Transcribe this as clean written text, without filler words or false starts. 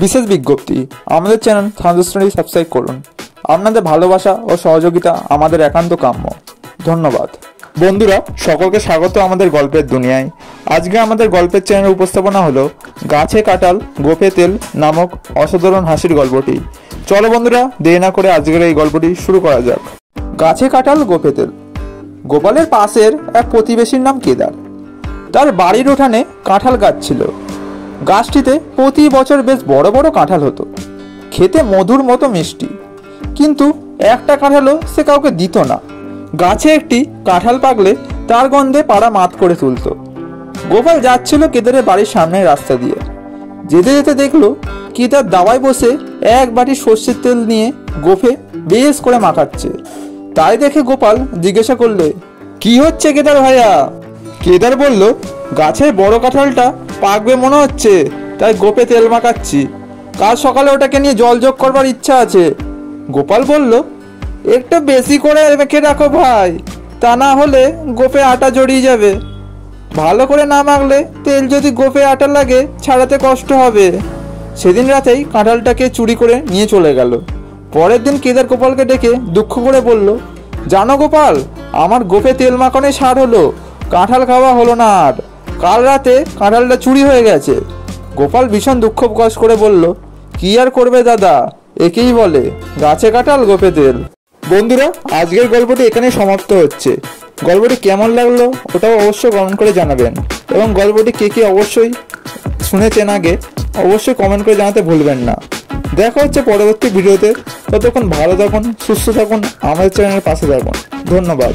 বিশেষ বিজ্ঞপ্তি, আমাদের চ্যানেল থান্ডারস্টোরি সাবস্ক্রাইব করুন। আপনাদের ভালোবাসা ও সহযোগিতা আমাদের একান্ত কাম্য। ধন্যবাদ। বন্ধুরা, সকলকে স্বাগত আমাদের গল্পের দুনিয়ায়। আজকে আমাদের গল্পের চ্যানেলে উপস্থাপনা হলো গাছে কাঁঠাল গোফে তেল নামক অসাধারণ হাসির গল্পটি। চলো বন্ধুরা, দেরি না করে আজকের এই গল্পটি শুরু করা যাক। গাছে কাঁঠাল গোফে তেল। গোপালের পাশের এক প্রতিবেশীর নাম কেদার। তার বাড়ির উঠানে কাঁঠাল গাছ ছিল। গাছটিতে প্রতি বছর বেশ বড় বড় কাঁঠাল হতো, খেতে মধুর মতো মিষ্টি। কিন্তু একটা কাঁঠালও সে কাউকে দিত না। গাছে একটি কাঁঠাল পাকলে তার গন্ধে পাড়া মাত করে তুলত। গোপাল যাচ্ছিল কেদারের বাড়ির সামনের রাস্তা দিয়ে। যেতে যেতে দেখলো কেদার দাওয়ায় বসে এক বাটি সর্ষের তেল নিয়ে গোফে বেশ করে মাখাচ্ছে। তাই দেখে গোপাল জিজ্ঞাসা করলে, কি হচ্ছে কেদার ভাইয়া? কেদার বলল, গাছের বড় কাঁঠালটা পাকবে মনে হচ্ছে, তাই গোপে তেল মাখাচ্ছি। কাল সকালে ওটাকে নিয়ে জল যোগ করবার ইচ্ছা আছে। গোপাল বলল, একটু বেশি করে মেখে রাখো ভাই, তা না হলে গোপে আটা জড়িয়ে যাবে। ভালো করে না মাখলে তেল যদি গোপে আটা লাগে ছাড়াতে কষ্ট হবে। সেদিন রাতেই কাঁঠালটাকে চুরি করে নিয়ে চলে গেল। পরের দিন কেদার গোপালকে ডেকে দুঃখ করে বলল, জানো গোপাল, আমার গোপে তেল মাখানোই সার হলো, কাঁঠাল খাওয়া হলো না আর। কাল রাতে কাঁঠালটা চুরি হয়ে গেছে। গোপাল ভীষণ দুঃখ প্রকাশ করে বলল, কি আর করবে দাদা, একেই বলে গাছে কাঁঠাল গোপে তেল। বন্ধুরা, আজকের গল্পটি এখানে সমাপ্ত হচ্ছে। গল্পটি কেমন লাগলো ওটাও অবশ্যই কমেন্ট করে জানাবেন, এবং গল্পটি কে অবশ্যই শুনেছেন আগে অবশ্যই কমেন্ট করে জানাতে ভুলবেন না। দেখা হচ্ছে পরবর্তী ভিডিওতে। ততক্ষণ ভালো থাকুন, সুস্থ থাকুন, আমাদের চ্যানেলের পাশে থাকুন। ধন্যবাদ।